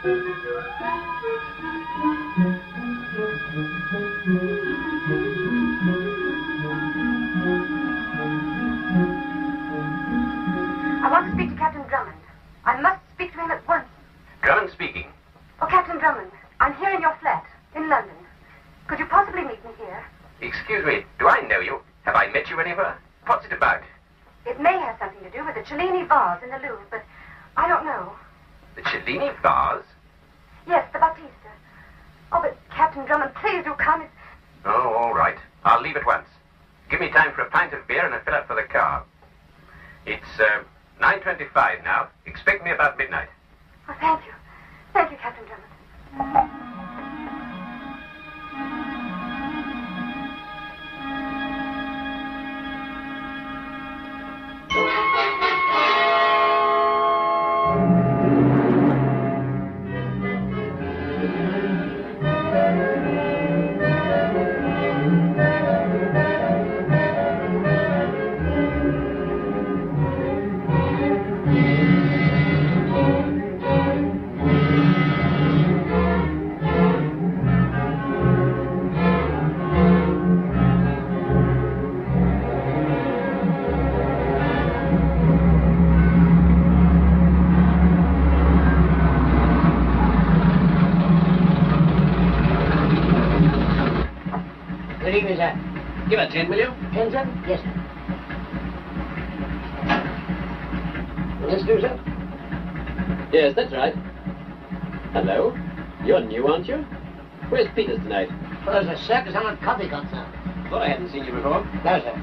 I want to speak to Captain Drummond. I must speak to him at once. Drummond speaking. Oh, Captain Drummond, I'm here in your flat, in London. Could you possibly meet me here? Excuse me, do I know you? Have I met you anywhere? What's it about? It may have something to do with the Cellini vase in the Louvre, but I don't know. The Cellini vase? Yes, the Battista. Oh, but Captain Drummond, please do come. Oh, all right. I'll leave at once. Give me time for a pint of beer and a fill-up for the car. It's 9:25 now. Expect me about midnight. Oh, thank you. Thank you, Captain Drummond. Good evening, sir. Give her 10, will you? 10, sir? Yes, sir. This do, sir? Yes, that's right. Hello. You're new, aren't you? Where's Peters tonight? Well, there's a circus on coffee got, sir. Thought I hadn't seen you before. No, sir.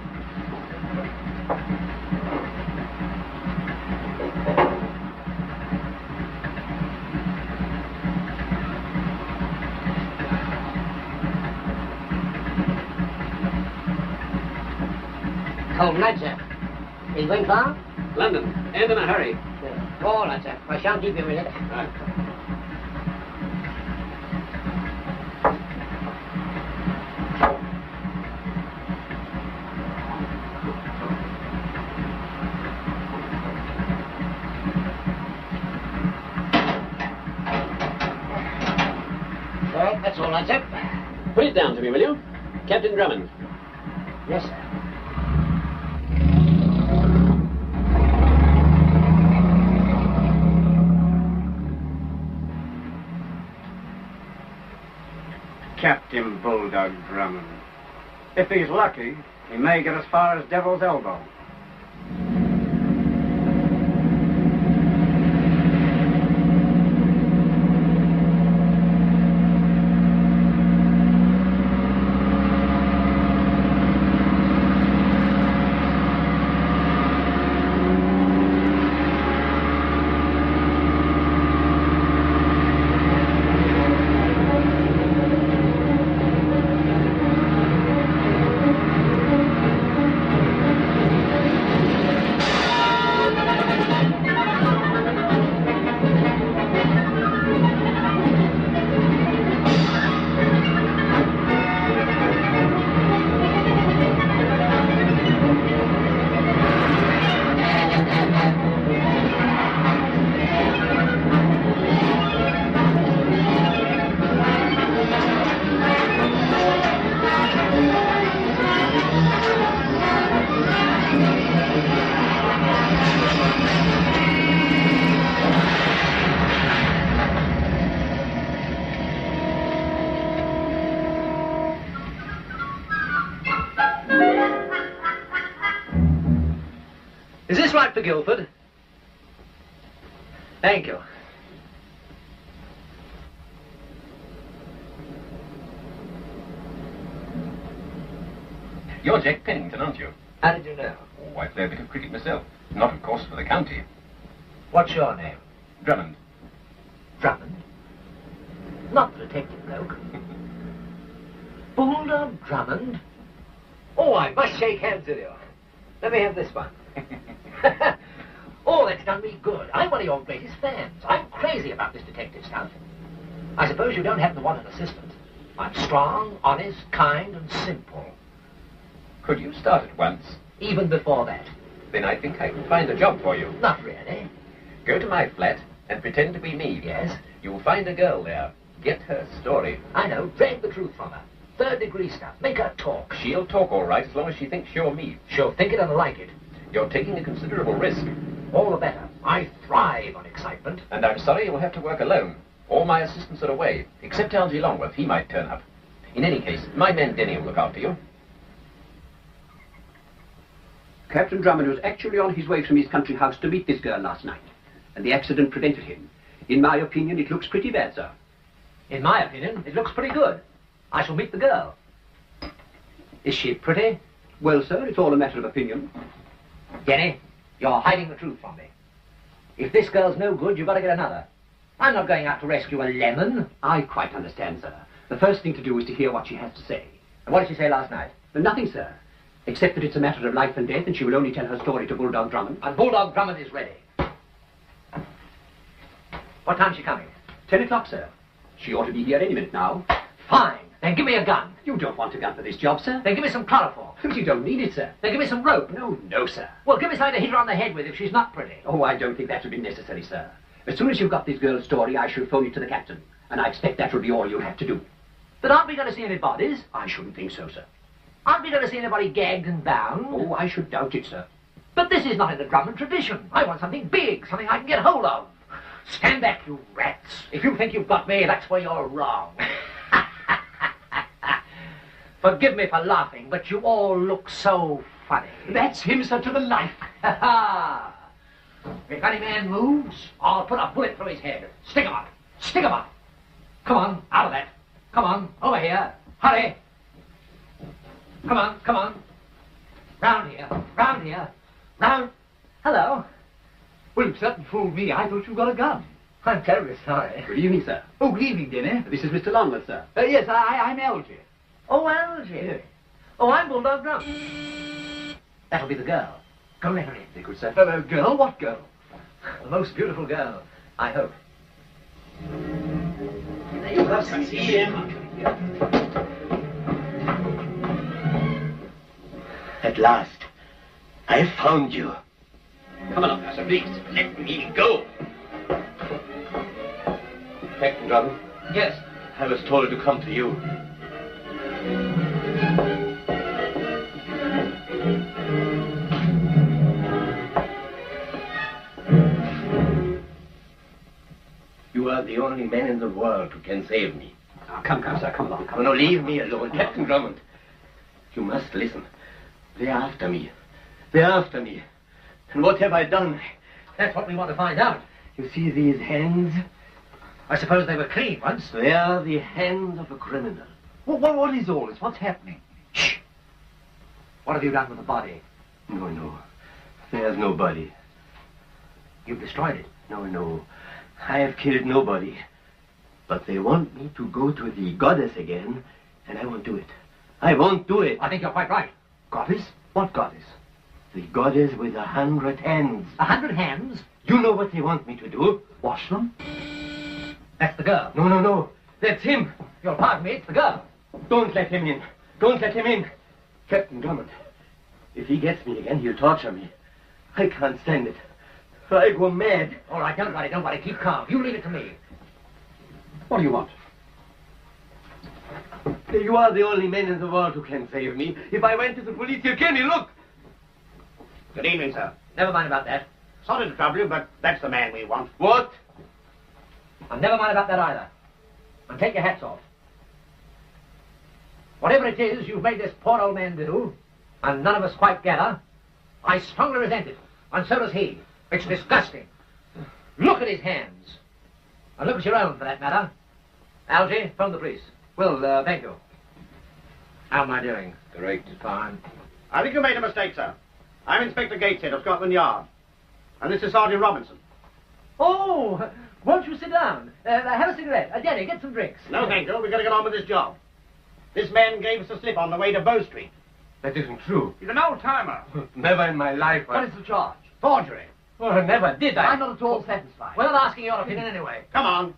Cold night, sir. Are you going far? London, and in a hurry. Yeah. All right, sir. I shan't keep you a minute. Right. All right, that's all right, sir. Put it down to me, will you? Captain Drummond. Yes, sir. Captain Bulldog Drummond. If he's lucky, he may get as far as Devil's Elbow. Is this right for Guildford? Thank you. You're Jack Pennington, aren't you? How did you know? Oh, I play a bit of cricket myself. Not, of course, for the county. What's your name? Drummond. Drummond? Not the detective bloke. Bulldog Drummond? Oh, I must shake hands with you. Let me have this one. Oh, that's done me good. I'm one of your greatest fans. I'm crazy about this detective stuff. I suppose you don't happen to want an assistant. I'm strong, honest, kind, and simple. Could you start at once? Even before that. Then I think I can find a job for you. Not really. Go to my flat and pretend to be me. Yes? You'll find a girl there. Get her story. I know. Drag the truth from her. Third-degree stuff. Make her talk. She'll talk all right as long as she thinks you're me. She'll think it and like it. You're taking a considerable risk. All the better. I thrive on excitement. And I'm sorry you'll have to work alone. All my assistants are away, except Algy Longworth. He might turn up. In any case, my man Denny will look after you. Captain Drummond was actually on his way from his country house to meet this girl last night, and the accident prevented him. In my opinion, it looks pretty bad, sir. In my opinion, it looks pretty good. I shall meet the girl. Is she pretty? Well, sir, it's all a matter of opinion. Denny, you're hiding the truth from me. If this girl's no good, you've got to get another. I'm not going out to rescue a lemon. I quite understand, sir. The first thing to do is to hear what she has to say. And what did she say last night? Nothing, sir. Except that it's a matter of life and death, and she will only tell her story to Bulldog Drummond. And Bulldog Drummond is ready. What time's she coming? 10 o'clock, sir. She ought to be here any minute now. Fine. Then give me a gun. You don't want a gun for this job, sir? Then give me some chloroform. You don't need it, sir. Then give me some rope. No, sir. Well, give me something to hit her on the head with if she's not pretty. Oh, I don't think that would be necessary, sir. As soon as you've got this girl's story, I shall phone it to the captain. And I expect that will be all you'll have to do. But aren't we going to see any bodies? I shouldn't think so, sir. Aren't we going to see anybody gagged and bound? Oh, I should doubt it, sir. But this is not in the Drummond tradition. I want something big, something I can get hold of. Stand back, you rats. If you think you've got me, that's where you're wrong. Forgive me for laughing, but you all look so funny. That's him, sir, to the life. Ha ha! If any man moves, I'll put a bullet through his head. Stick him up. Stick him up. Come on, out of that. Come on, over here. Hurry. Come on. Round here, round. Hello. Well, you certainly fooled me. I thought you got a gun. I'm terribly sorry. Good evening, sir. Oh, good evening, Denny. This is Mr. Longworth, sir. Yes, I'm Algy. Oh, Algy. Yes. Oh, I'm Bulldog Drummond. That'll be the girl. Go let her in. Very good, sir. Girl? What girl? The most beautiful girl, I hope. You must see him. At last, I found you. Come along, now, sir, please. Let me go. Captain Drummond, Yes. I was told to come to you. You are the only man in the world who can save me. Now, come, sir, come along. No, leave me alone. Captain Drummond, you must listen. They're after me. And what have I done? That's what we want to find out. You see these hands? I suppose they were clean once. They are the hands of a criminal. What is all this? What's happening? Shh. What have you done with the body? No. There's nobody. You've destroyed it. No. I have killed nobody. But they want me to go to the goddess again, and I won't do it. I won't do it. I think you're quite right. Goddess? What goddess? The goddess with 100 hands. 100 hands? You know what they want me to do? Wash them? That's the girl. No. That's him. You'll pardon me, it's the girl. Don't let him in. Captain Drummond, if he gets me again, he'll torture me. I can't stand it. I go mad. All right, don't worry. Keep calm. You leave it to me. What do you want? You are the only man in the world who can save me. If I went to the police, you can. Look. Good evening, sir. Never mind about that. Sorry to trouble you, but that's the man we want. What? And never mind about that either. And take your hats off. Whatever it is you've made this poor old man do, and none of us quite gather, I strongly resent it. And so does he. It's disgusting. Look at his hands. And look at your own, for that matter. Algy, phone the police. Well, thank you. How am I doing? Great. Fine. I think you made a mistake, sir. I'm Inspector Gateshead of Scotland Yard. And this is Sergeant Robinson. Oh, won't you sit down? Have a cigarette. Denny, get some drinks. No, thank you. We've got to get on with this job. This man gave us a slip on the way to Bow Street. That isn't true. He's an old-timer. Never in my life. What is the charge? Forgery. Oh, never did I. I'm not at all satisfied. We're not asking your opinion anyway. Come on.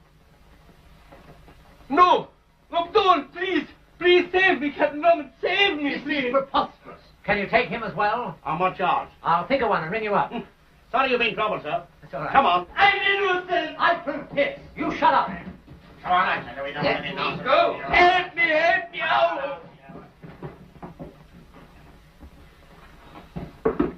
No, don't, please. Please save me, Captain Drummond. Save me, please. Preposterous. Can you take him as well? On what charge? I'll think of one and ring you up. Sorry you've been troubled, sir. That's all right. Come on. I'm innocent. I Yes, you shut up. Come on, I tell you, we don't Let have any me nonsense. go. Help me, oh!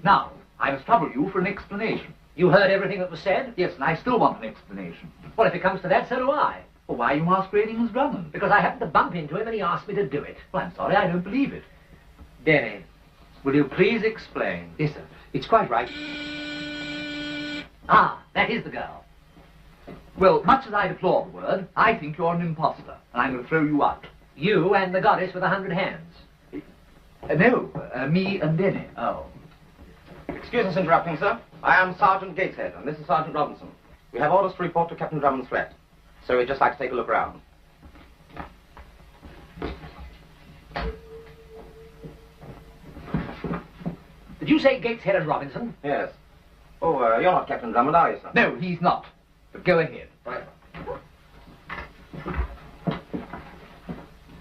Now, I must trouble you for an explanation. You heard everything that was said? Yes, and I still want an explanation. Well, if it comes to that, so do I. Well, why are you masquerading as Drummond? Because I happened to bump into him and he asked me to do it. Well, I'm sorry, I don't believe it. Denny, will you please explain? Yes, sir. It's quite right. Ah, that is the girl. Well, much as I deplore the word, I think you're an imposter, and I'm going to throw you out. You and the goddess with 100 hands. No, me and Denny. Oh. Excuse us interrupting, sir. I am Sergeant Gateshead, and this is Sergeant Robinson. We have orders to report to Captain Drummond's flat, so we'd just like to take a look around. Did you say Gateshead and Robinson? Yes. Oh, you're not Captain Drummond, are you, sir? No, he's not. But go ahead. Right.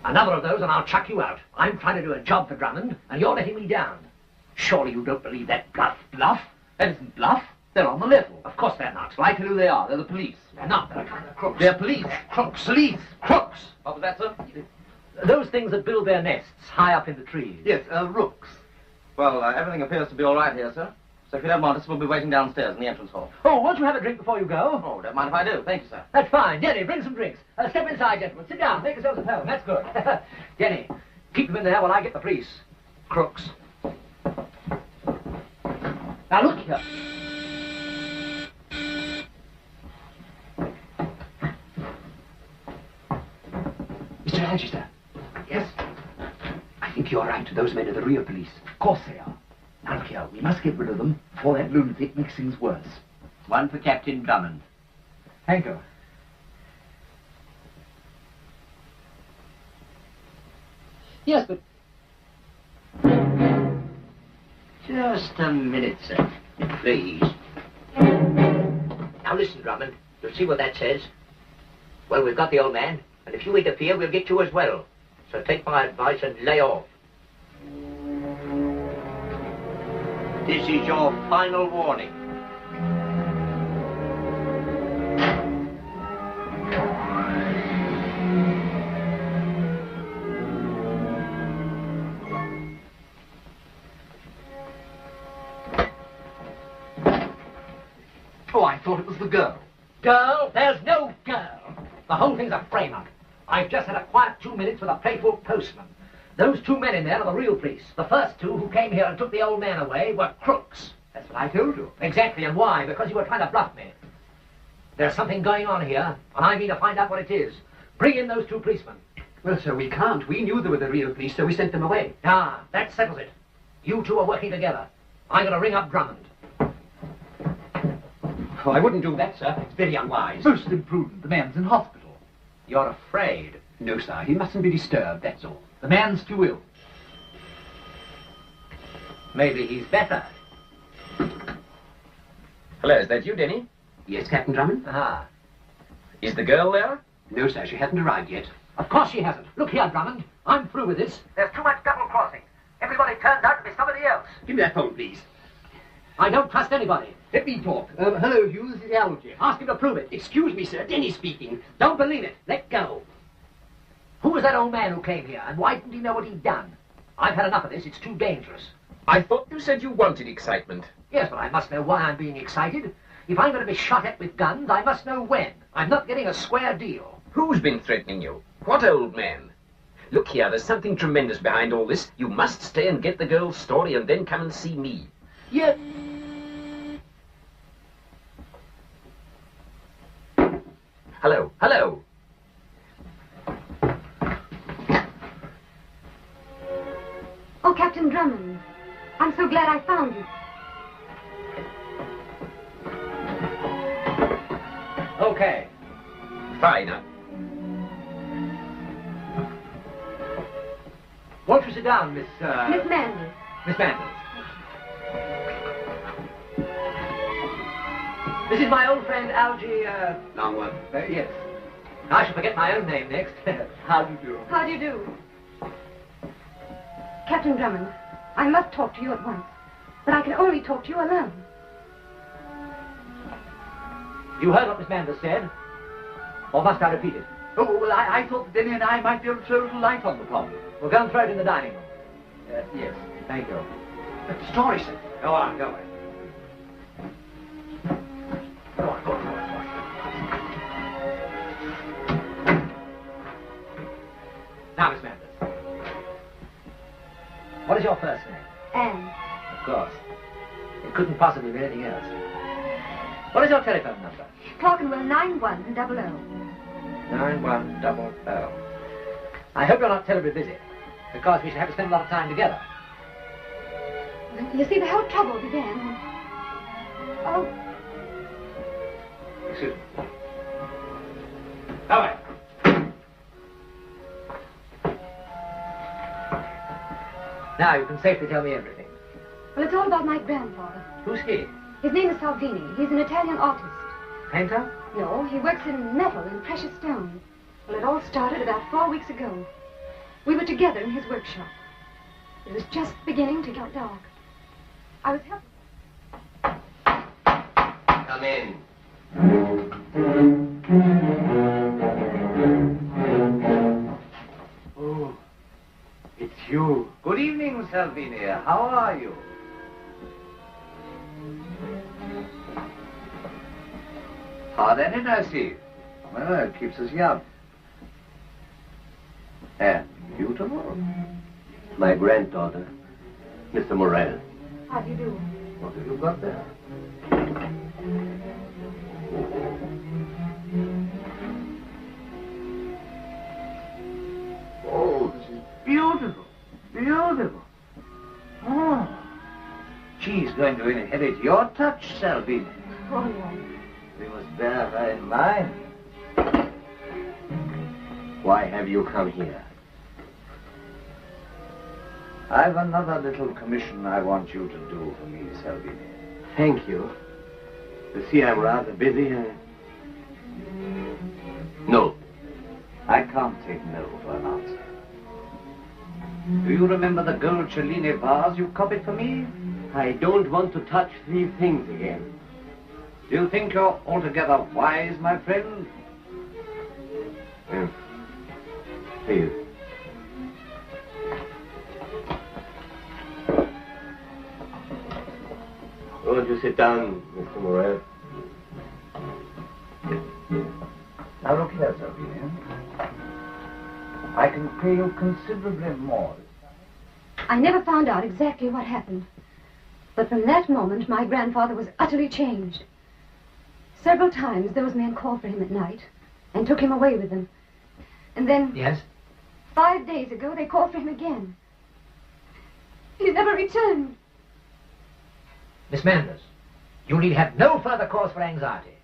Another of those and I'll chuck you out. I'm trying to do a job for Drummond, and you're letting me down. Surely you don't believe that bluff. Bluff? That isn't bluff. They're on the level. Of course they're not. Well, I tell you who they are. They're the police. They're not. They're a kind of crooks. They're police. Crooks. Police. Crooks. What was that, sir? Those things that build their nests high up in the trees. Yes, rooks. Well, everything appears to be all right here, sir. So if you don't want us, we'll be waiting downstairs in the entrance hall. Oh, won't you have a drink before you go? Oh, don't mind if I do. Thank you, sir. That's fine. Denny, bring some drinks. Step inside, gentlemen. Sit down. Make yourselves at home. That's good. Denny, keep them in there while I get the police. Crooks. Now look here. Mr. Algister. Yes? I think you're right. Those men are the real police. Of course they are. Now look here, we must get rid of them before that lunatic makes things worse. One for Captain Drummond. Hanko. Yes, but Just a minute, sir. Please. Now listen, Drummond. You'll see what that says. Well, we've got the old man, and if you interfere, we'll get you as well. So take my advice and lay off. This is your final warning. Oh, I thought it was the girl. Girl? There's no girl. The whole thing's a frame-up. I've just had a quiet 2 minutes with a playful postman. Those two men in there are the real police. The first two who came here and took the old man away were crooks. That's what I told you. Exactly, and why? Because you were trying to bluff me. There's something going on here, and I mean to find out what it is. Bring in those two policemen. Well, sir, we can't. We knew they were the real police, so we sent them away. Ah, that settles it. You two are working together. I'm going to ring up Drummond. Oh, I wouldn't do that, sir. It's very unwise. Most imprudent. The man's in hospital. You're afraid. No, sir. He mustn't be disturbed, that's all. The man's too ill. Maybe he's better. Hello, is that you, Denny? Yes, Captain Drummond? Ah. Is the girl there? No, sir. She hasn't arrived yet. Of course she hasn't. Look here, Drummond. I'm through with this. There's too much double crossing. Everybody turns out to be somebody else. Give me that phone, please. I don't trust anybody. Let me talk. Hello, Hugh. This is Algier. Ask him to prove it. Excuse me, sir. Denny speaking. Don't believe it. Let go. Who was that old man who came here, and why didn't he know what he'd done? I've had enough of this. It's too dangerous. I thought you said you wanted excitement. Yes, but I must know why I'm being excited. If I'm going to be shot at with guns, I must know when. I'm not getting a square deal. Who's been threatening you? What old man? Look here, there's something tremendous behind all this. You must stay and get the girl's story and then come and see me. Yeah. Hello, hello. Oh, Captain Drummond. I'm so glad I found you. Okay. Fine. Won't you sit down, Miss Manley. Miss Manders. This is my old friend Algie, Longworth. yes. I shall forget my own name next. How do you do? How do you do? Captain Drummond, I must talk to you at once. But I can only talk to you alone. You heard what Miss Manders said? Or must I repeat it? Oh, well, I thought that Denny and I might be able to throw a little light on the problem. We'll go and throw it in the dining room. Yes. Thank you. But the story, sir. Go on, go on. Go on, go on, go on. Now, Miss Manders. What is your first name? Anne. Of course. It couldn't possibly be anything else. What is your telephone number? Clerkenwell 9100. 9100. I hope you're not terribly busy, because we shall have to spend a lot of time together. You see, the whole trouble began when... Oh, Excuse me. All right. Now you can safely tell me everything. well, it's all about my grandfather. Who's he? His name is Salvini. He's an Italian artist. Painter? No, he works in metal and precious stones. Well, it all started about 4 weeks ago. We were together in his workshop. It was just beginning to get dark. I was helping. Come in. Oh, it's you. Good evening, Salvini. How are you? Hard at it, I see. Well, it keeps us young. And beautiful. My granddaughter, Mr. Morel. How do you do? What have you got there? Oh, this is beautiful. Beautiful. Oh. She's going to inherit your touch, Salvini. Oh, no. We must bear her in mind. Why have you come here? I've another little commission I want you to do for me, Salvini. Thank you. You see, I'm rather busy. No. I can't take no for an answer. Do you remember the gold Cellini vase you copied for me? I don't want to touch these things again. Do you think you're altogether wise, my friend? Yes. Please. Won't you sit down, Mr. Morel? Now look here, Salvini. I can pay you considerably more. I never found out exactly what happened. But from that moment, my grandfather was utterly changed. Several times, those men called for him at night and took him away with them. And then... Yes? 5 days ago, they called for him again. He never returned. Miss Manders, you need have no further cause for anxiety.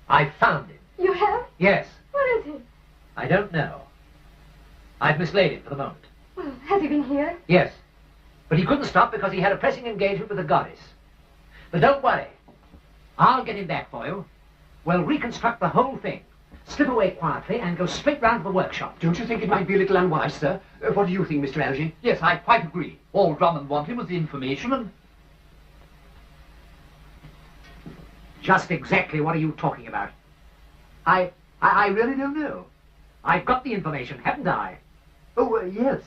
I found him. You have? Yes. Where is he? I don't know. I've mislaid him for the moment. Well, has he been here? Yes. But he couldn't stop because he had a pressing engagement with the goddess. But don't worry. I'll get him back for you. We'll reconstruct the whole thing. Slip away quietly and go straight round to the workshop. Don't you think it might be a little unwise, sir? What do you think, Mr. Algy? Yes, I quite agree. All Drummond wanted was the information and... Just exactly what are you talking about? I really don't know. I've got the information, haven't I? Oh, yes.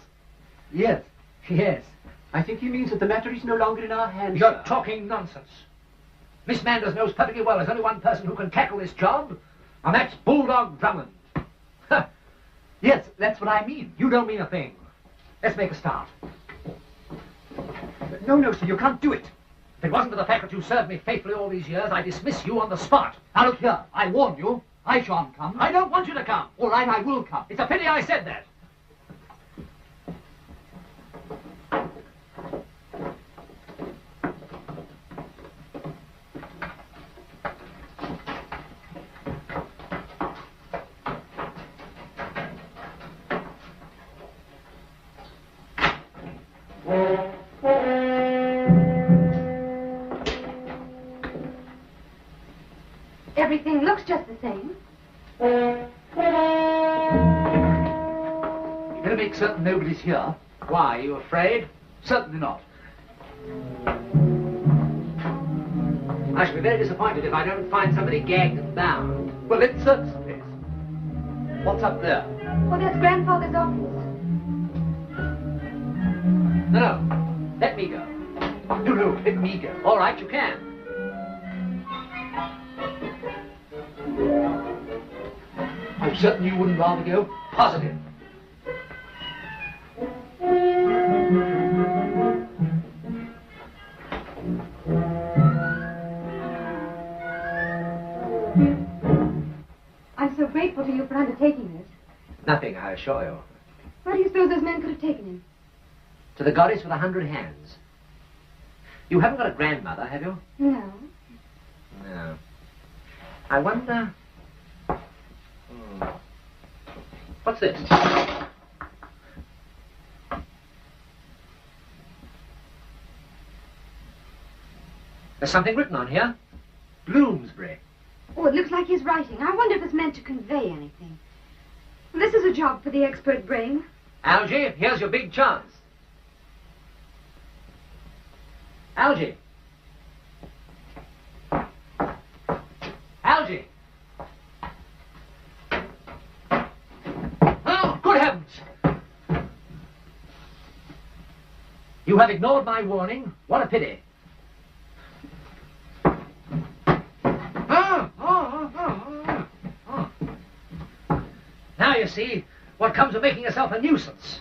Yes. Yes. I think he means that the matter is no longer in our hands, You're sir. talking nonsense. Miss Manders knows perfectly well there's only one person who can tackle this job, and that's Bulldog Drummond. Huh. Yes, that's what I mean. You don't mean a thing. Let's make a start. No, no, sir, you can't do it. If it wasn't for the fact that you served me faithfully all these years, I'd dismiss you on the spot. Now look here, I warn you, I shan't come. I don't want you to come. All right, I will come. It's a pity I said that. Everything looks just the same. You better make certain nobody's here. Why, are you afraid? Certainly not. I shall be very disappointed if I don't find somebody gagged and bound. Well, let's search the place. What's up there? Oh, that's Grandfather's office. No. Let me go. No, let me go. All right, you can. I'm certain you wouldn't rather go. Positive. I'm so grateful to you for undertaking this. Nothing, I assure you. Where do you suppose those men could have taken him? To the goddess with 100 hands. You haven't got a grandmother, have you? No. No. I wonder... What's this? There's something written on here. Bloomsbury. Oh, it looks like his writing. I wonder if it's meant to convey anything. This is a job for the expert brain. Algy, here's your big chance. Algy. Algy. Oh, good heavens. You have ignored my warning. What a pity. Now you see what comes of making yourself a nuisance.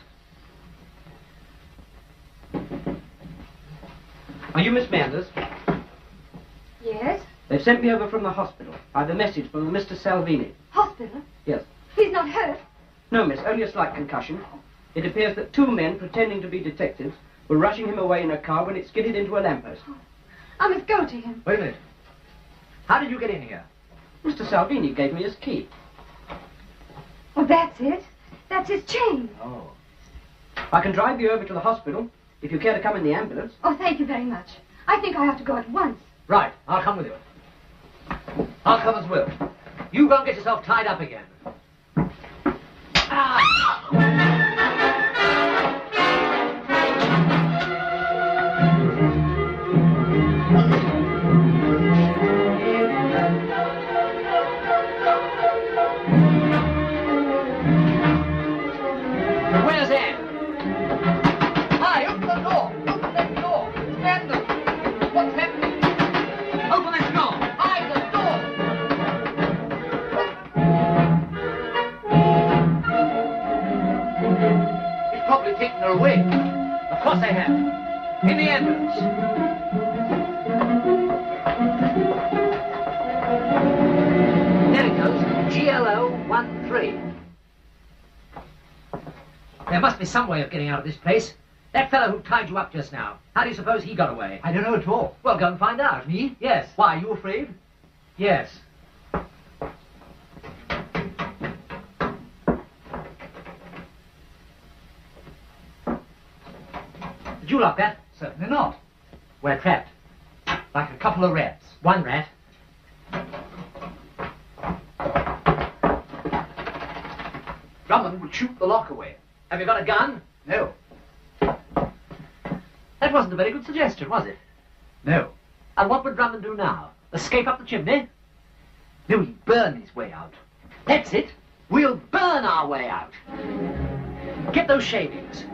Are you Miss Manders? Yes? They've sent me over from the hospital. I have a message from Mr. Salvini. Hospital? Yes. He's not hurt. No, miss, only a slight concussion. It appears that two men, pretending to be detectives, were rushing him away in a car when it skidded into a lamppost. I must go to him. Wait a minute. How did you get in here? Mr. Salvini gave me his key. Oh, that's it. That's his chain. Oh. I can drive you over to the hospital if you care to come in the ambulance. Oh, thank you very much. I think I have to go at once. Right, I'll come with you. I'll come as well. You go and get yourself tied up again. Where's Anne? Hi, open the door! Open that door! It's Mandel! What's happening? Open that door! Hi, the door! He's probably taken her away. Of course they have. In the ambulance. There it goes. GLO-13. There must be some way of getting out of this place. That fellow who tied you up just now, how do you suppose he got away? I don't know at all. Well, go and find out. Me? Yes. Why, are you afraid? Yes. Did you lock that? Certainly not. We're trapped. Like a couple of rats. One rat. Drummond would shoot the lock away. Have you got a gun? No. That wasn't a very good suggestion, was it? No. And what would Drummond do now? Escape up the chimney? No, he'd burn his way out. That's it. We'll burn our way out. Get those shavings.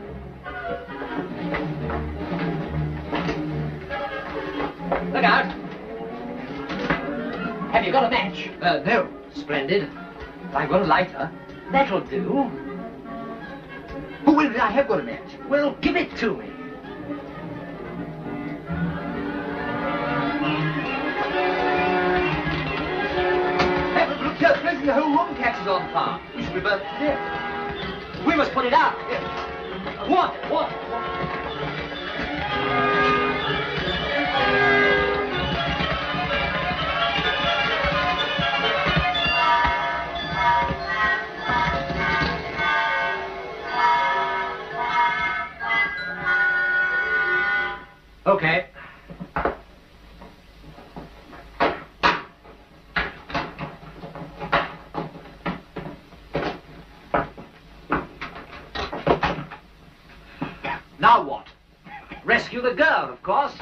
Look out. Have you got a match? No. Splendid. I've got a lighter. That'll do. Oh, wait a minute, I have got a match. Well, give it to me. Hey, look here, the whole room catches on fire. We should be burnt to death. We must put it out. What? Okay. Now what? Rescue the girl, of course.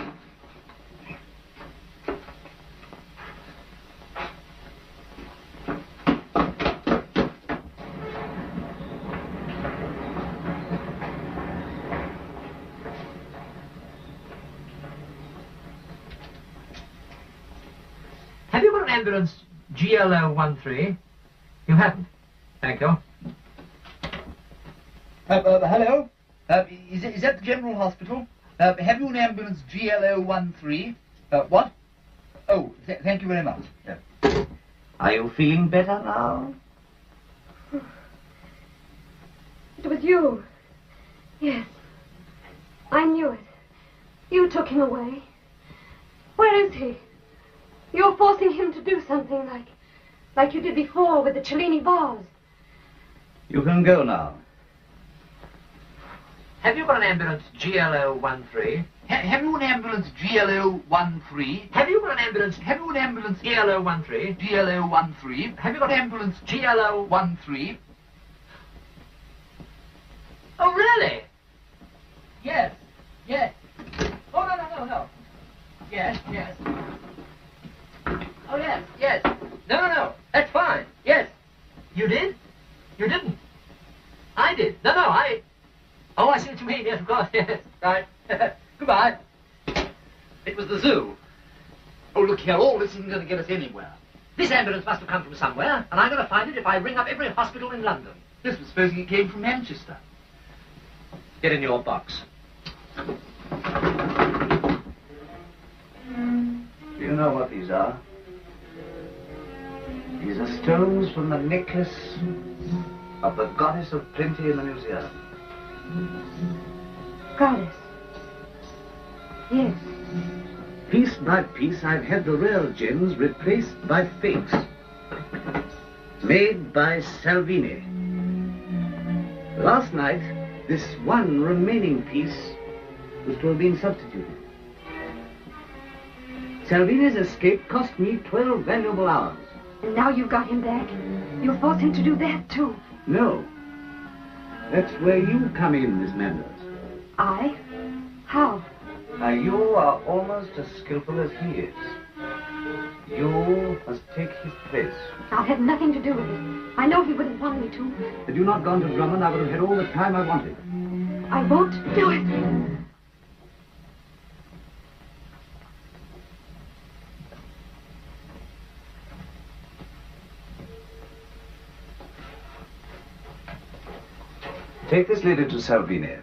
ambulance GLO13? You haven't. Thank you. Hello? Is that the General Hospital? Have you an ambulance GLO13? What? Oh, thank you very much. Are you feeling better now? It was you. Yes. I knew it. You took him away. Where is he? You're forcing him to do something like you did before with the Cellini vase. You can go now. Have you got an ambulance GLO13? Have you an ambulance GLO13? Have you got an ambulance GLO13? GLO13? Have you got ambulance GLO13? Oh, really? Yes. Yes. Oh, no. Yes. Oh, yes. No. That's fine. Yes. You did? You didn't? I did. No, I... Oh, I see what you mean. Yes, of course. Yes. Right. Goodbye. It was the zoo. Oh, look here. All this isn't going to get us anywhere. This ambulance must have come from somewhere, and I'm going to find it if I ring up every hospital in London. This was supposing it came from Manchester. Get in your box. Do you know what these are? These are stones from the necklace of the goddess of plenty in the museum. Goddess. Yes. Piece by piece, I've had the real gems replaced by fakes. Made by Salvini. Last night, this one remaining piece was to have been substituted. Salvini's escape cost me 12 valuable hours. And now you've got him back. You'll force him to do that, too. No. That's where you come in, Miss Manders. I? How? Now, you are almost as skillful as he is. You must take his place. I'll have nothing to do with it. I know he wouldn't want me to. Had you not gone to Drummond, I would have had all the time I wanted. I won't do it. Take this lady to Salvini.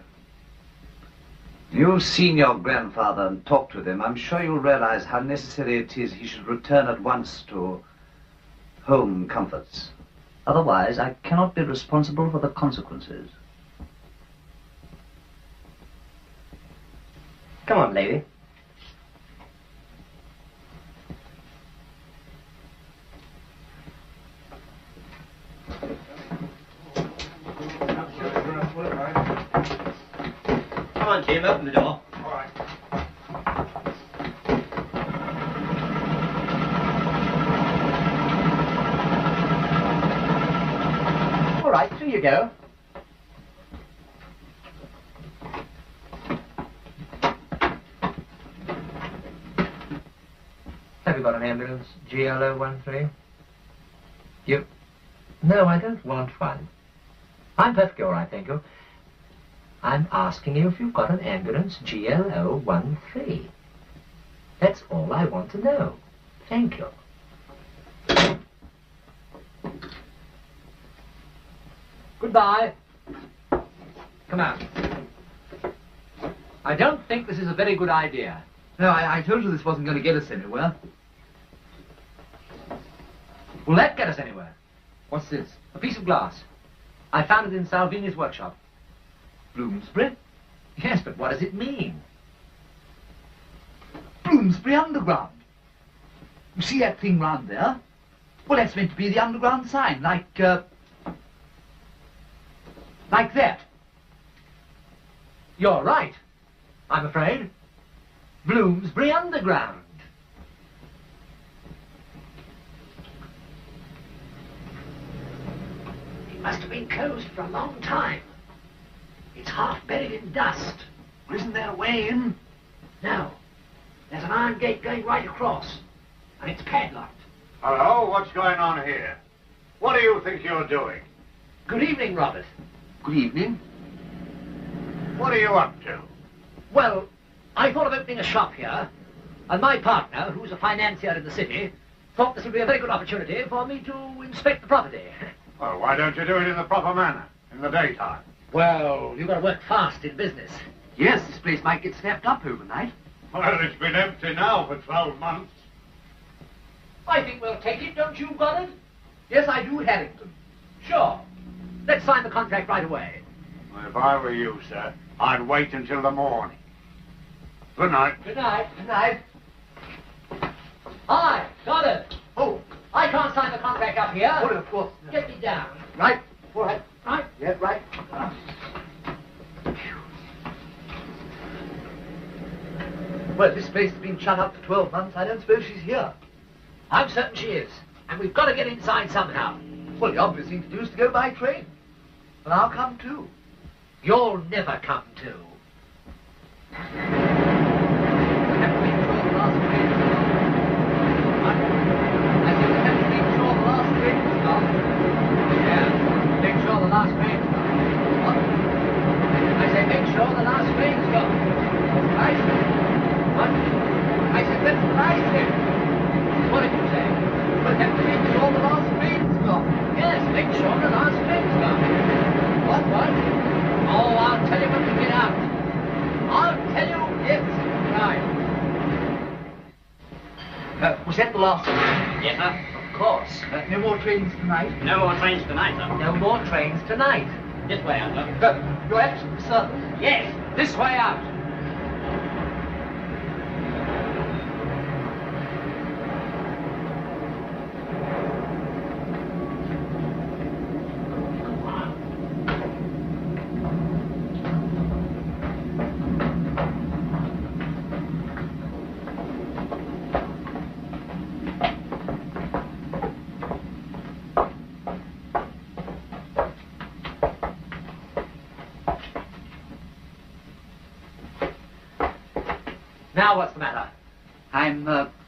You've seen your grandfather and talked with him. I'm sure you'll realize how necessary it is he should return at once to home comforts. Otherwise, I cannot be responsible for the consequences. Come on, lady. Come on, Jim, open the door. All right. All right, through you go. Have you got an ambulance, GLO13? You... No, I don't want one. I'm perfectly all right, thank you. I'm asking you if you've got an ambulance, GLO13. That's all I want to know. Thank you. Goodbye. Come out. I don't think this is a very good idea. No, I told you this wasn't going to get us anywhere. Will that get us anywhere? What's this? A piece of glass. I found it in Salvini's workshop. Bloomsbury? Yes, but what does it mean? Bloomsbury Underground. You see that thing round there? Well, that's meant to be the underground sign, like that. You're right, I'm afraid. Bloomsbury Underground. It must have been closed for a long time. It's half buried in dust. Isn't there a way in? No. There's an iron gate going right across, and it's padlocked. Hello, what's going on here? What do you think you're doing? Good evening, Robert. Good evening. What are you up to? Well, I thought of opening a shop here, and my partner, who's a financier in the city, thought this would be a very good opportunity for me to inspect the property. Well, why don't you do it in the proper manner, in the daytime? Well, you've got to work fast in business. Yes, this place might get snapped up overnight. Well, it's been empty now for 12 months. I think we'll take it, don't you, Goddard? Yes, I do, Harrington. Sure. Let's sign the contract right away. Well, if I were you, sir, I'd wait until the morning. Good night. Good night. Good night. Hi, Goddard. Oh, I can't sign the contract up here. Oh, of course. Get me down. Right. All right. Right? Yeah, right. Well, this place has been shut up for 12 months. I don't suppose she's here. I'm certain she is. And we've got to get inside somehow. Well, the obvious thing to do is to go by train. And I'll come too. You'll never come to. Was that the last one? Yes, sir. Of course. No more trains tonight? No more trains tonight, sir. No more trains tonight. This way out, sir. You're absolutely certain? Yes, this way out. Now what's the matter? I'm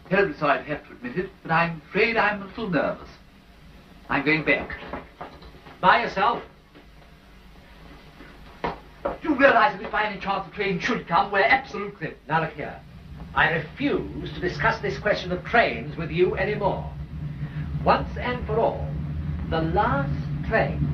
terribly sorry to have to admit it, but I'm afraid I'm a little nervous. I'm going back. By yourself? Do you realize that if by any chance the train should come, we're absolutely... Now look here. I refuse to discuss this question of trains with you anymore. Once and for all, the last train.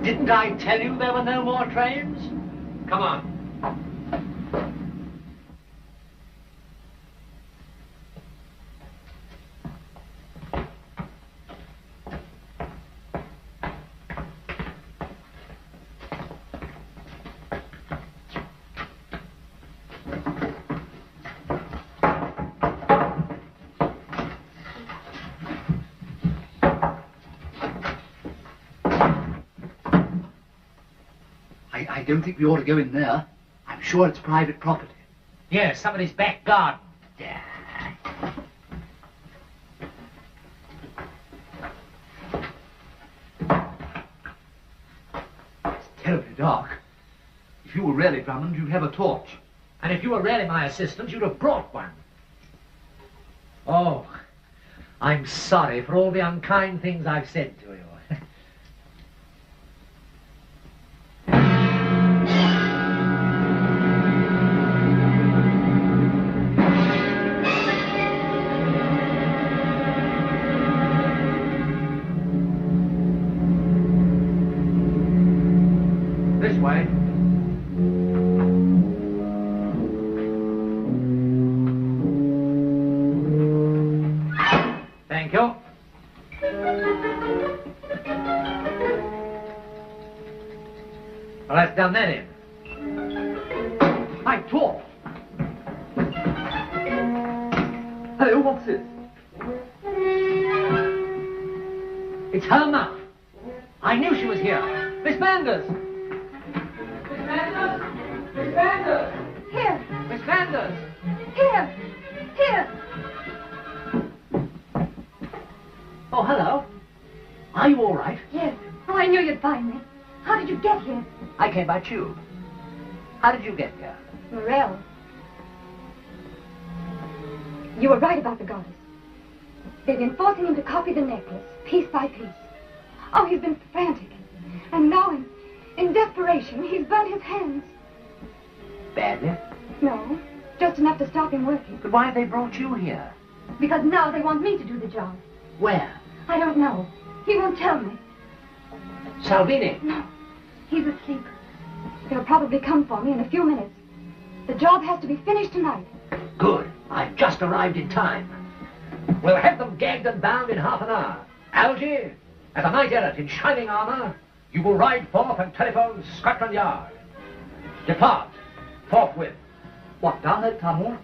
Didn't I tell you there were no more trains? Come on. I don't think we ought to go in there. I'm sure it's private property. Yes, somebody's back garden. Yeah. It's terribly dark. If you were really Drummond, you'd have a torch. And if you were really my assistant, you'd have brought one. Oh, I'm sorry for all the unkind things I've said to you. This way. Thank you. Well, that's done that in. My torch! Hello, what's this? It's her mouth. I knew she was here. Miss Manders! Miss Manders! Miss Manders! Here, Miss Manders! here, here. Oh, hello. Are you all right? Yes. Oh, I knew you'd find me. How did you get here? I came by tube. How did you get here? Morel. You were right about the goddess. They've been forcing him to copy the necklace, piece by piece. Oh, he's been frantic. And now, in desperation, he's burnt his hands. Badly? No, just enough to stop him working. But why have they brought you here? Because now they want me to do the job. Where? I don't know. He won't tell me. Salvini? No, he's asleep. He'll probably come for me in a few minutes. The job has to be finished tonight. Good. I've just arrived in time. We'll have them gagged and bound in half an hour. Algy, as a knight errant in shining armour, you will ride forth and telephone Scotland Yard. Depart forthwith. What, down that tunnel?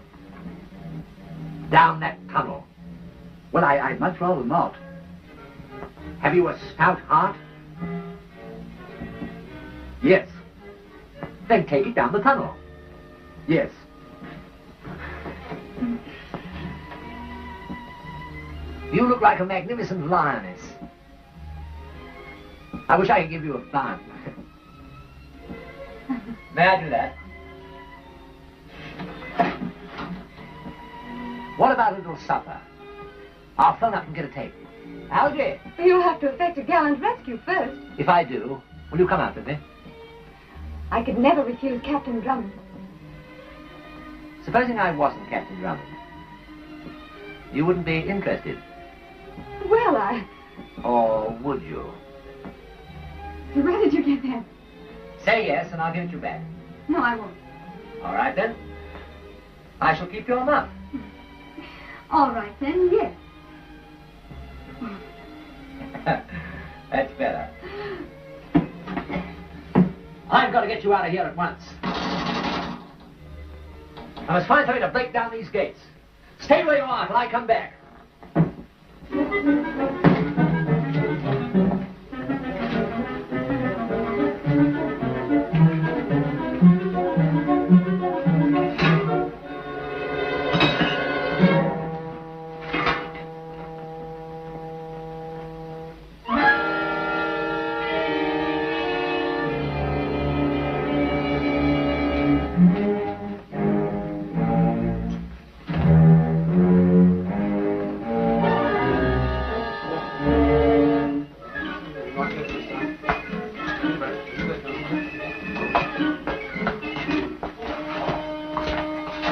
Down that tunnel. Well, I'd much rather not. Have you a stout heart? Yes. Then take it down the tunnel. Yes. You look like a magnificent lioness. I wish I could give you a bun. May I do that? What about a little supper? I'll phone up and get a table. Algy! You'll have to effect a gallant rescue first. If I do, will you come out with me? I could never refuse Captain Drummond. Supposing I wasn't Captain Drummond, you wouldn't be interested? Well, Or would you? Where did you get that? Say yes, and I'll give it you back. No, I won't. All right, then. I shall keep your mouth. All right, then, yes. That's better. I've got to get you out of here at once. I must find something to break down these gates. Stay where you are till I come back.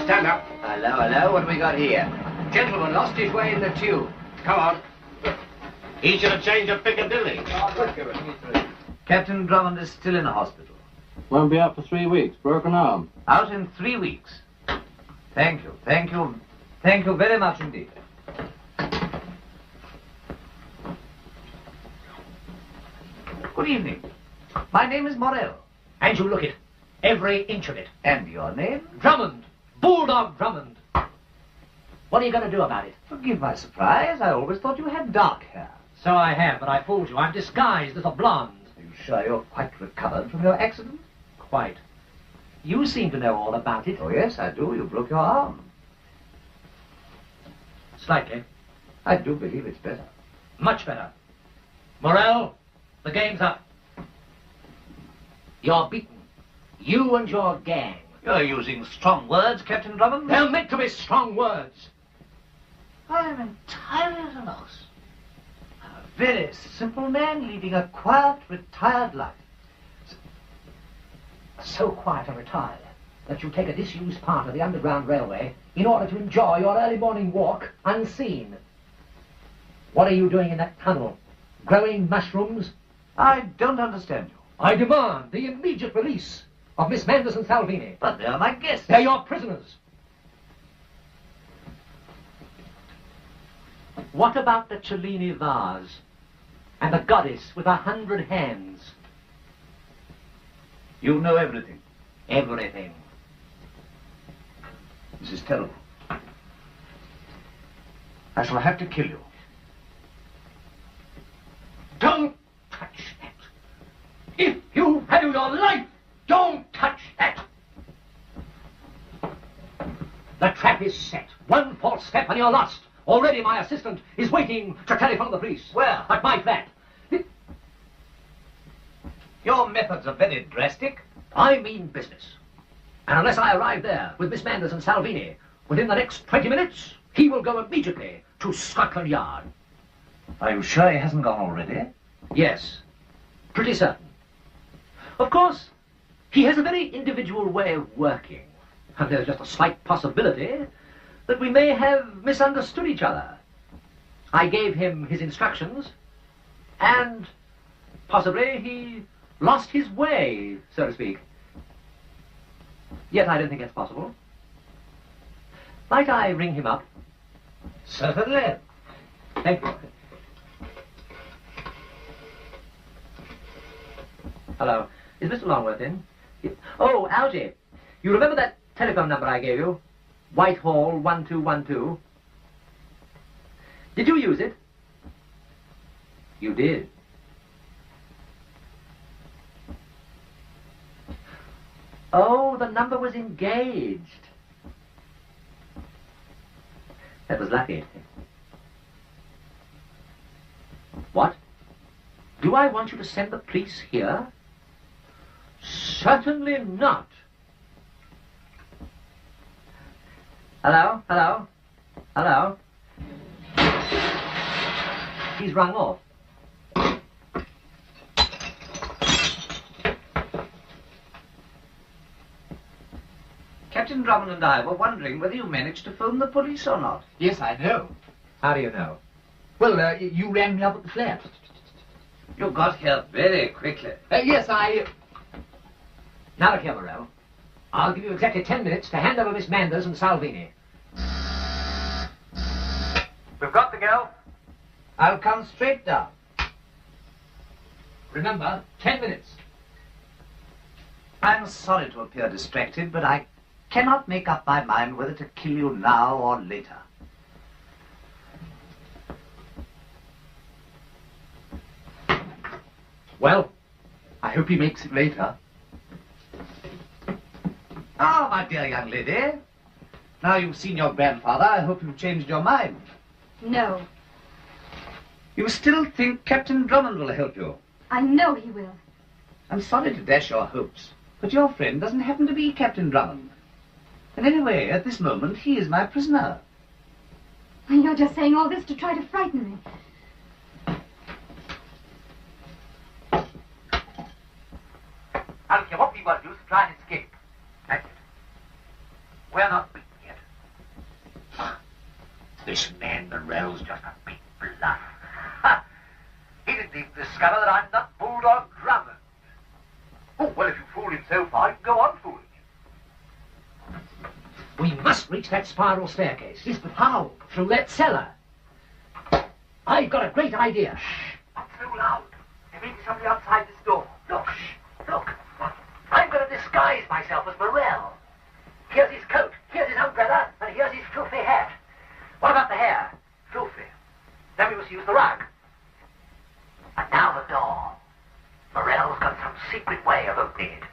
Stand up. Hello, what have we got here? Gentleman lost his way in the tube. Come on. He should have changed to Piccadilly. Captain Drummond is still in the hospital. Won't be out for 3 weeks. Broken arm. Out in 3 weeks. Thank you very much indeed. Good evening. My name is Morel. And you look it. Every inch of it. And your name? Drummond. Bulldog Drummond. What are you going to do about it? Forgive my surprise. I always thought you had dark hair. So I have, but I fooled you. I'm disguised as a blonde. Are you sure you're quite recovered from your accident? Quite. You seem to know all about it. Oh, yes, I do. You broke your arm. Slightly. I do believe it's better. Much better. Morel, the game's up. You're beaten. You and your gang. You're using strong words, Captain Drummond. They're meant to be strong words. I am entirely at a loss. I'm a very simple man leading a quiet, retired life. So quiet and retired that you take a disused part of the Underground Railway in order to enjoy your early morning walk unseen. What are you doing in that tunnel? Growing mushrooms? I don't understand you. I demand the immediate release of Miss Manders and Salvini. But they're my guests. They're your prisoners. What about the Cellini vase and the goddess with 100 hands? You know everything. Everything. This is terrible. I shall have to kill you. Don't touch that. If you value your life, don't touch that. The trap is set. One false step and you're lost. Already my assistant is waiting to telephone the police. Where? At my flat. Your methods are very drastic. I mean business. And unless I arrive there with Miss Manders and Salvini within the next 20 minutes, he will go immediately to Scotland Yard. Are you sure he hasn't gone already? Yes, pretty certain. Of course, he has a very individual way of working, and there's just a slight possibility that we may have misunderstood each other. I gave him his instructions, and possibly he lost his way, so to speak. Yet I don't think that's possible. Might I ring him up? Certainly. Thank you. Hello. Is Mr. Longworth in? Oh, Algy. You remember that telephone number I gave you? Whitehall 1212. Did you use it? You did. Oh, the number was engaged. That was lucky. What? Do I want you to send the police here? Certainly not. Hello? Hello? Hello? He's rung off. Captain Drummond and I were wondering whether you managed to phone the police or not. Yes, I know. How do you know? Well, you rang me up at the flat. You got here very quickly. Yes, I... Now look here, Morel. I'll give you exactly 10 minutes to hand over Miss Manders and Salvini. We've got the girl. I'll come straight down. Remember, 10 minutes. I'm sorry to appear distracted, but I cannot make up my mind whether to kill you now or later. Well, I hope he makes it later. Ah, my dear young lady. Now you've seen your grandfather, I hope you've changed your mind. No. You still think Captain Drummond will help you? I know he will. I'm sorry to dash your hopes, but your friend doesn't happen to be Captain Drummond. And anyway, at this moment, he is my prisoner. You're just saying all this to try to frighten me. Alfie, what we want to do is try and escape. That's it. We're not beaten yet. This man Morel's just a big bluff. He didn't even discover that I'm not Bulldog Drummond. Oh, well, if you fooled him so far, you can go on fooling him. We must reach that spiral staircase. Yes, but how? Through that cellar. I've got a great idea. Shh, not so loud. There may be somebody outside this door. Look, look. I'm going to disguise myself as Morel. Here's his coat, here's his umbrella, and here's his filthy hat. What about the hair? Filthy. Then we must use the rug. And now the door. Morel's got some secret way of opening it.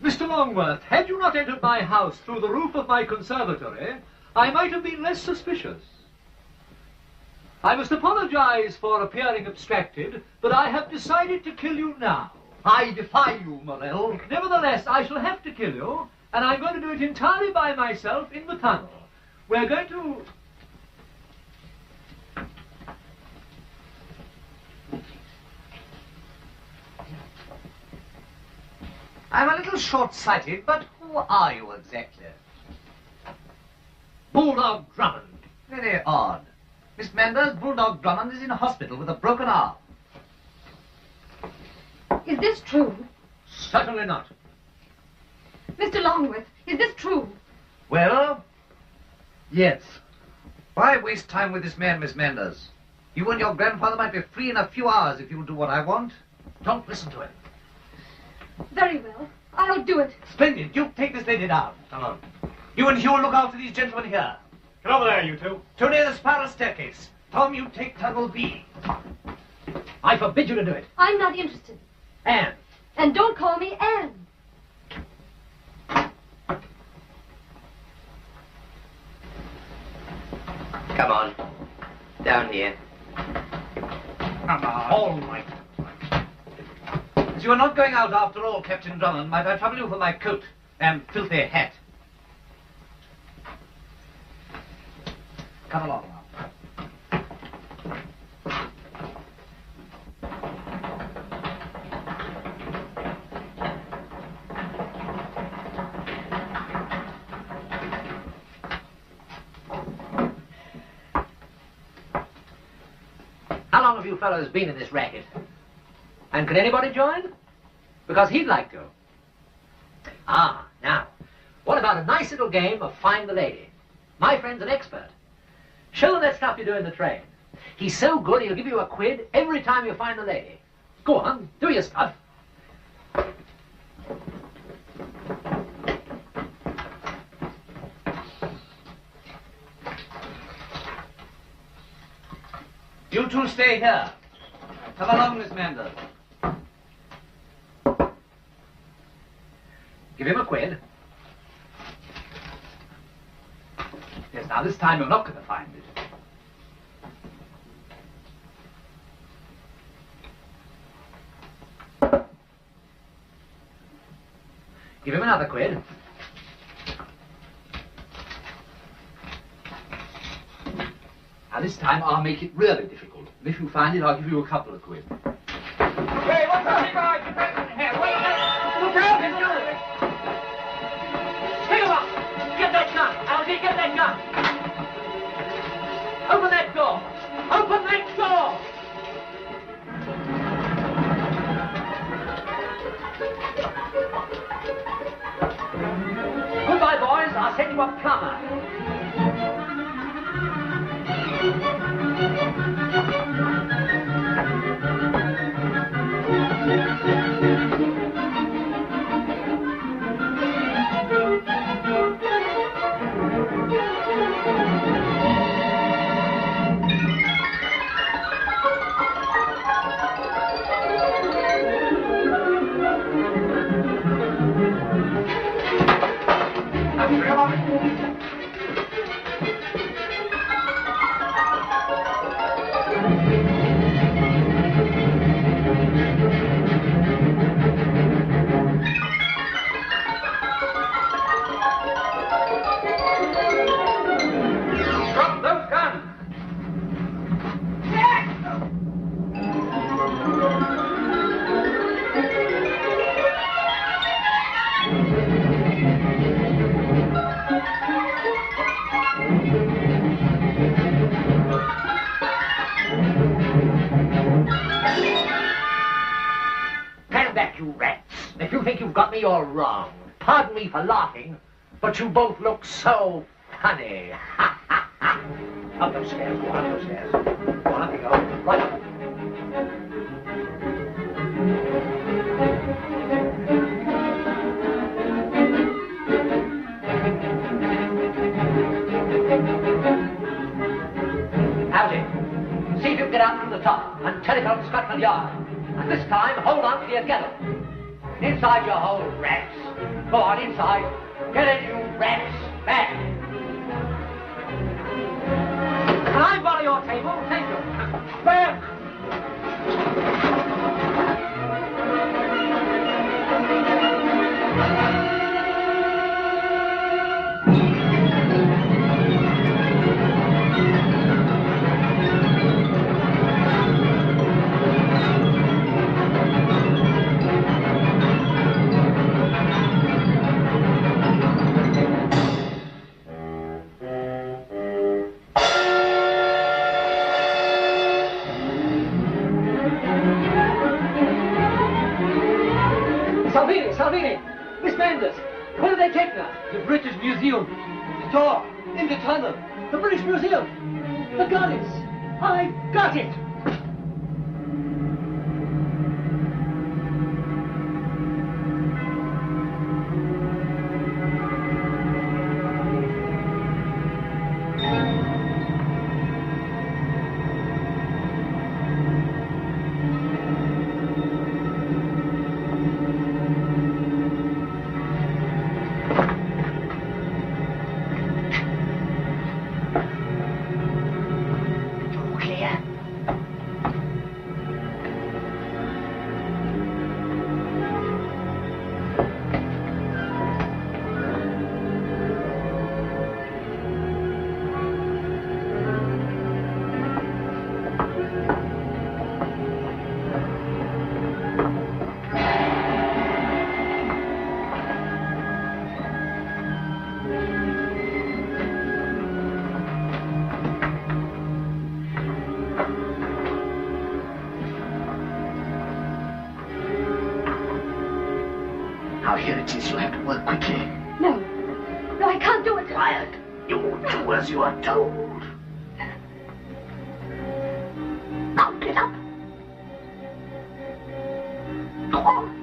Mr. Longworth, had you not entered my house through the roof of my conservatory, I might have been less suspicious. I must apologize for appearing abstracted, but I have decided to kill you now. I defy you, Morel. Nevertheless, I shall have to kill you, and I'm going to do it entirely by myself in the tunnel. We're going to... I'm a little short-sighted, but who are you exactly? Bulldog Drummond. Very odd. Miss Manders, Bulldog Drummond is in a hospital with a broken arm. Is this true? Certainly not. Mr. Longworth, is this true? Well, yes. Why waste time with this man, Miss Manders? You and your grandfather might be free in a few hours if you'll do what I want. Don't listen to him. Very well. I'll do it. Splendid. You take this lady down. Come on. You and Hugh look after these gentlemen here. Get over there, you two. To near the spiral staircase. Tom, you take tunnel B. I forbid you to do it. I'm not interested. Anne. And don't call me Anne. Come on. Down here. Come on. All right. As you are not going out after all, Captain Drummond, might I trouble you for my coat and filthy hat? Come along now. How long have you fellows been in this racket? And can anybody join? Because he'd like to. Ah, now, what about a nice little game of Find the Lady? My friend's an expert. Show him that stuff you do in the train. He's so good he'll give you a quid every time you find the lady. Go on, do your stuff. You two stay here. Come along, Miss Manders. Give him a quid. Yes, now this time you're not going to find it. Give him another quid. Now this time I'll make it really difficult. And if you find it, I'll give you a couple of quid. Hey, what's the cigar? Here, wait a minute. Look out, he's got it. Take him up. Get that gun. Algy, get that gun. Open that door. Open that door. Goodbye, boys. I'll send you a plumber. You're wrong. Pardon me for laughing, but you both look so funny. Up those stairs, go on up those stairs. Go on up you go. Right up. Algy, see if you can get out from the top and telephone Scotland Yard. And this time, hold on to your gavel. Inside your hole, rats. Go on, inside. Get in, you rats. Back. Can I borrow your table? Thank you. Back. Salvini! Miss Manders! Where did they take her? The British Museum. The door. In the tunnel. The British Museum! The goddess! I got it! Now here it is. You have to work quickly. No. No, I can't do it. Quiet. You do as you are told. Now get up. Go on.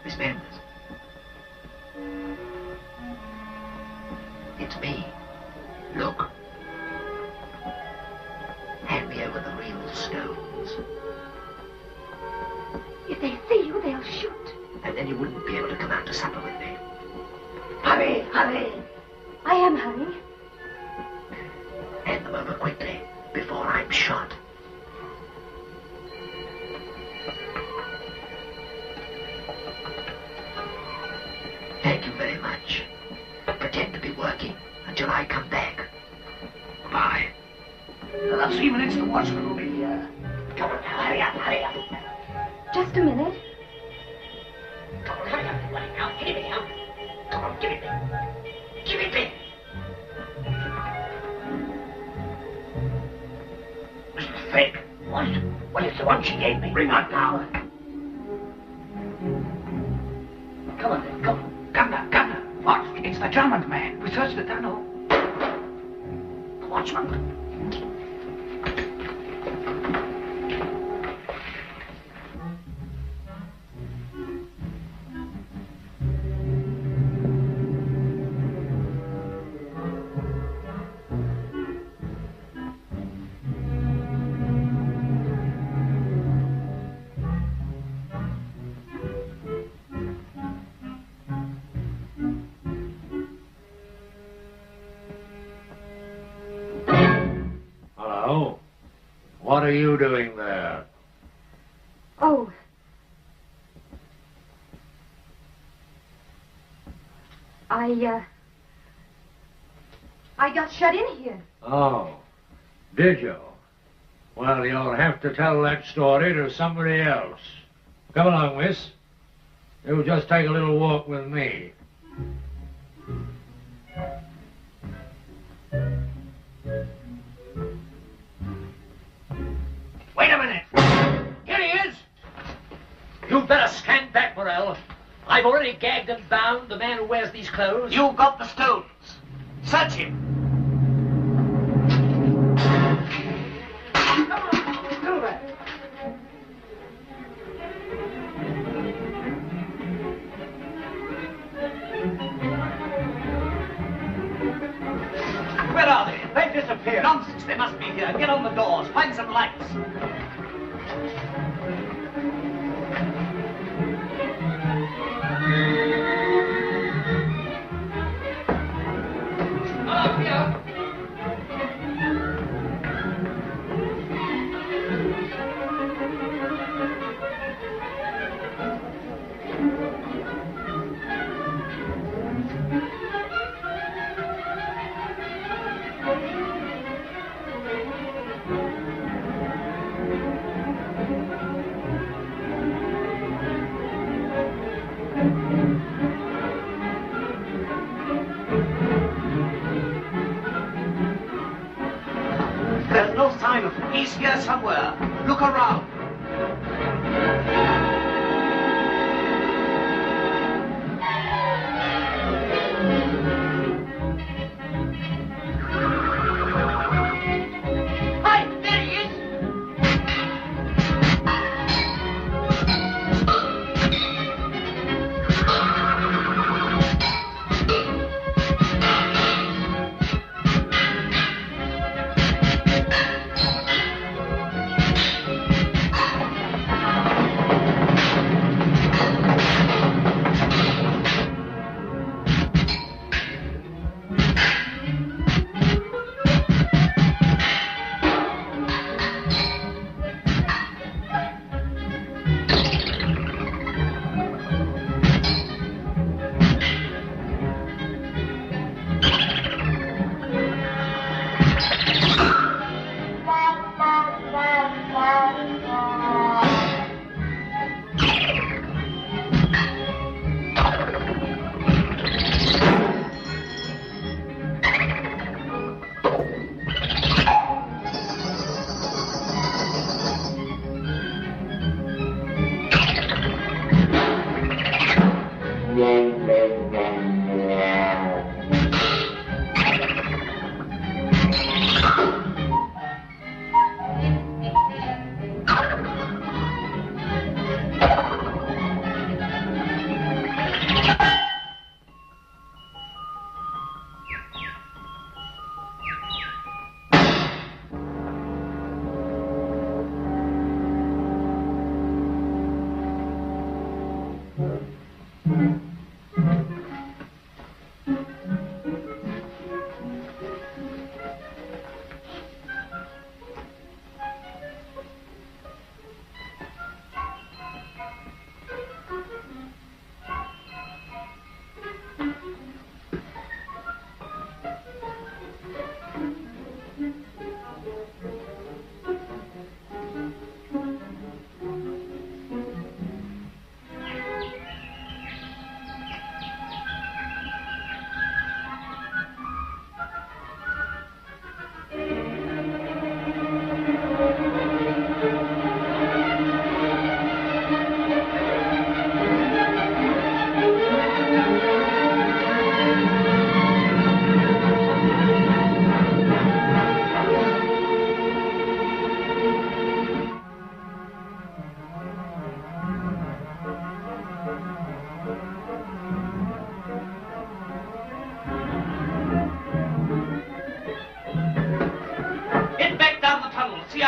Miss Manders. It's me. Look. Hand me over the real stones. If they see you, they'll shoot. And then you wouldn't be able to come out to supper with me. Hurry, hurry! I am hurrying. Hand them over quickly, before I'm shot. Thank you very much. Pretend to be working until I come back. Bye. About 3 minutes, the watchman will be here. Come on, hurry up, hurry up. Just a minute. Come on, hurry up, everybody. Now, give it me, now. Come on, give it me. Give it me. Mr. Fake. What? Well, it's the one she gave me. Bring her down. Come on, then, come on. Governor. What? It's the Drummond man. We searched the tunnel. The watchman. What are you doing there? Oh. I got shut in here. Oh, did you? Well, you'll have to tell that story to somebody else. Come along, miss. You'll just take a little walk with me. Wait a minute. Here he is. You'd better stand back, Morel. I've already gagged and bound the man who wears these clothes. You got the stones. Search him. Come on, do that. Where are they? They've disappeared. Nonsense, they must be here. Get on the doors. Find some lights. Up here. There's no sign of him. He's here somewhere. Look around. Hi, there he is.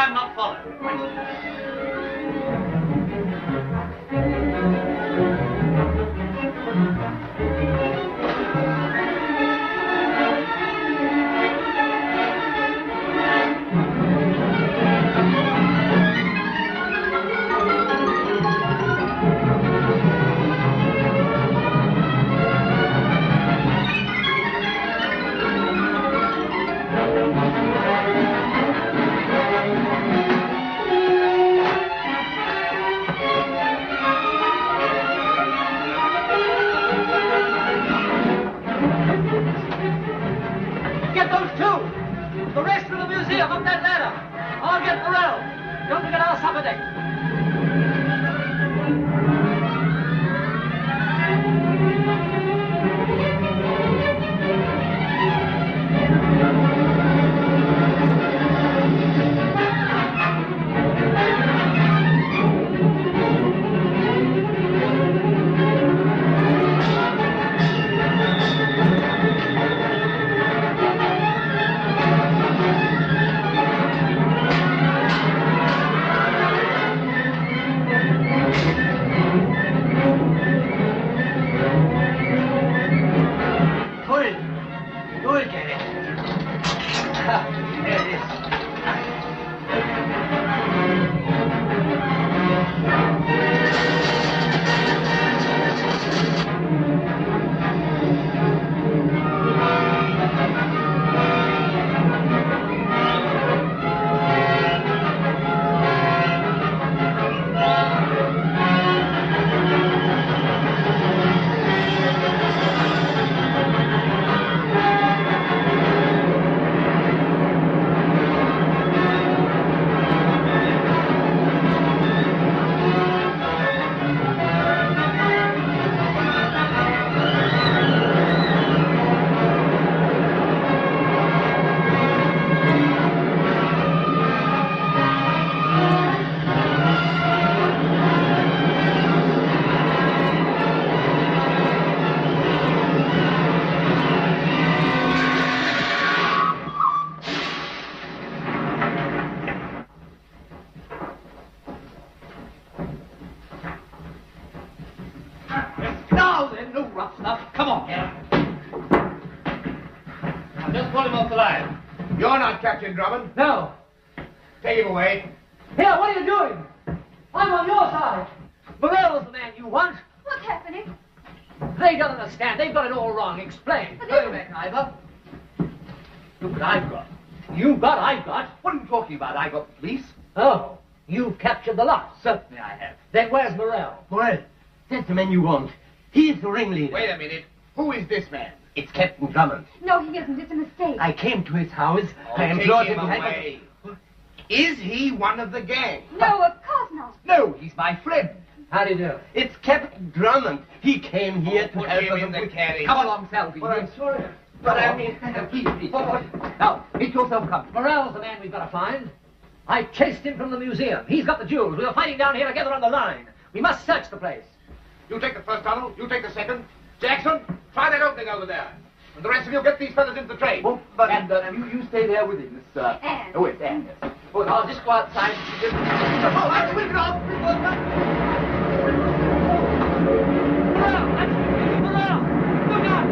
I am not followed. Get those two! The rest of the museum up that ladder! I'll get Morel! Don't forget our supper deck! You'll get it. There it is. Captain Drummond? No. Take him away. Here, what are you doing? I'm on your side. Morel's the man you want. What's happening? They don't understand. They've got it all wrong. Explain. Go back, Ivor. Look what I've got. You've got, I've got. What are you talking about? I got the police. Oh, you've captured the lot. Certainly I have. Then where's Morel? Morel, that's the man you want. He's the ringleader. Wait a minute. Who is this man? It's Captain Drummond. No, he isn't. It's a mistake. I came to his house. I implored him to help. Is he one of the gang? No, of course not. No, he's my friend. How do you do? It's Captain Drummond. He came here to help us in the carriage. Come along, Selby. But I'm sorry. But I mean, please. Now, make yourself come. Morel's the man we've got to find. I chased him from the museum. He's got the jewels. We were fighting down here together on the line. We must search the place. You take the first tunnel. You take the second. Jackson, try that opening over there. And the rest of you get these fellas into the train. Oh, but you stay there with him, Miss... Anne. Oh, wait, Anne, yes. Oh, no, I'll just go outside. Oh, I will go. Morel! Look out!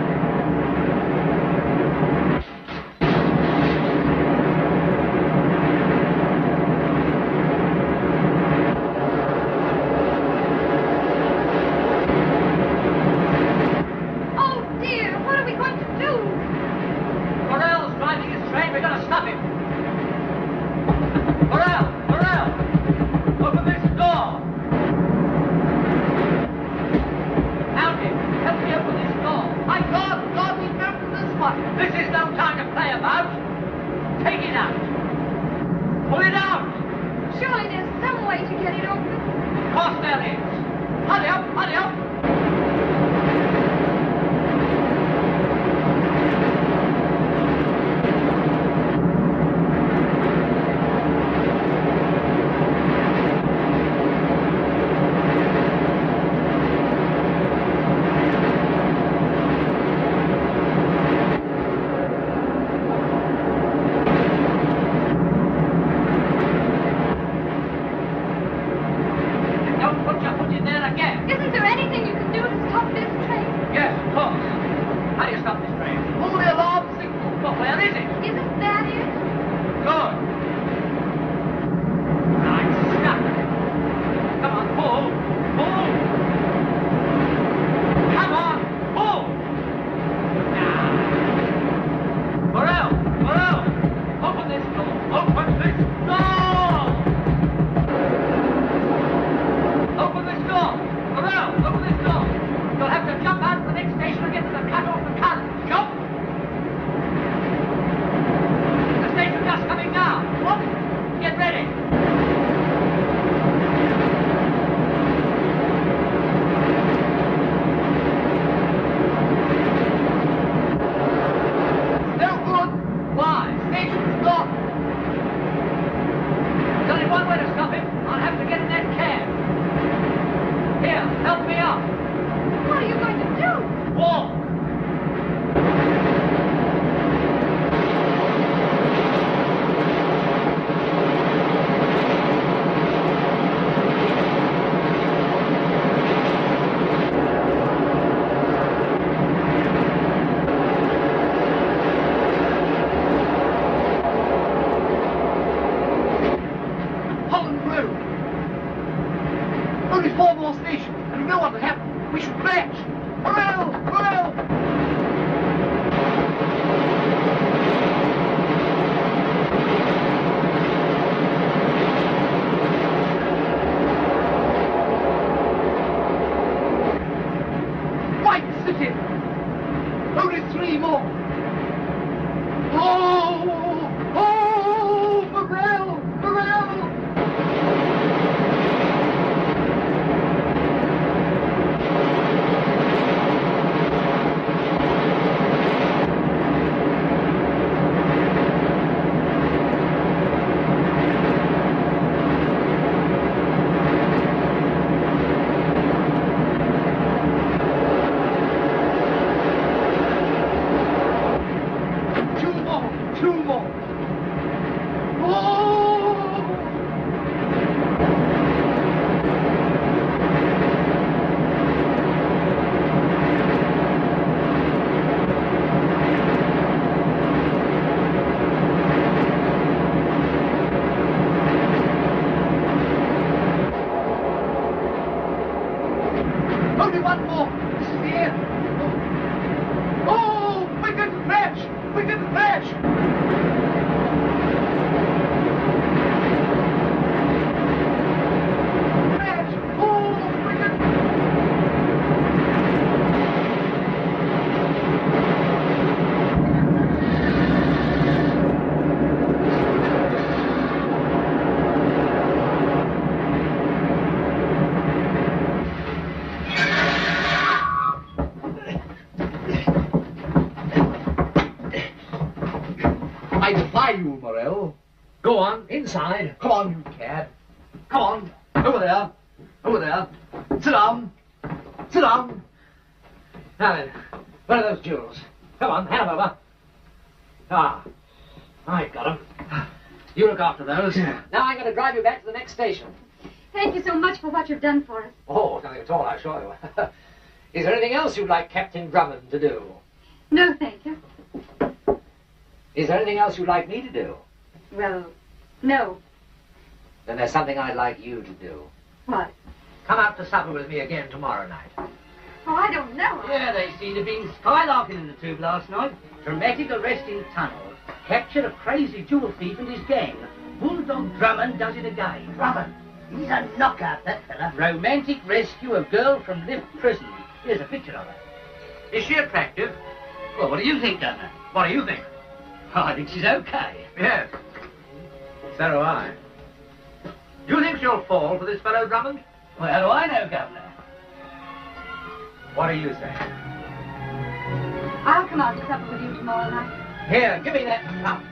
is it? Isn't that it? Good. I'm stuck. Come on, pull. Pull. Come on, pull. Morel! Morel! Open this door! Open this door! Open this door! Morel! Open this door! You'll have to jump out of the next station and get to the cut-off the car. Jump! The station's just coming now. What? Get ready. No good. Why? Station's locked. There's only one way to stop him. I'll have to get in that cab. Here, help me up. What are you going to do? Walk. Holland Road. Only 4 more stations, and you know what will happen. We should crash. Morel! Morel! White City! Only 3 more! Oh! Oh! Morel! Morel! Two more! Oh! Only 1 more! This is the end! Oh! We didn't crash! We didn't crash! Crash! Oh! We didn't... I defy you, Morel. Go on, inside. Come on, you cad. Come on. Over there. Over there. Sit down. Sit down. Now then, where are those jewels? Come on, hand 'em over. Ah, I've got 'em. You look after those. Yeah. Now I'm going to drive you back to the next station. Thank you so much for what you've done for us. Oh, nothing at all, I assure you. Is there anything else you'd like Captain Drummond to do? No, thank you. Is there anything else you'd like me to do? Well, no. Then there's something I'd like you to do. What? Come out to supper with me again tomorrow night. Oh, I don't know. Yeah, they seem to have been skylarking in the tube last night. Dramatic arrest in tunnel. Capture a crazy jewel thief and his gang. Bulldog Drummond does it again. Drummond, he's a knockout, that fella. Romantic rescue of girl from Lift prison. Here's a picture of her. Is she attractive? Well, what do you think, Governor? What do you think? I think she's okay. Yes. So do I. Do you think she'll fall for this fellow Drummond? Well, how do I know, Governor? What do you say? I'll come out to supper with you tomorrow night. Here, give me that cup.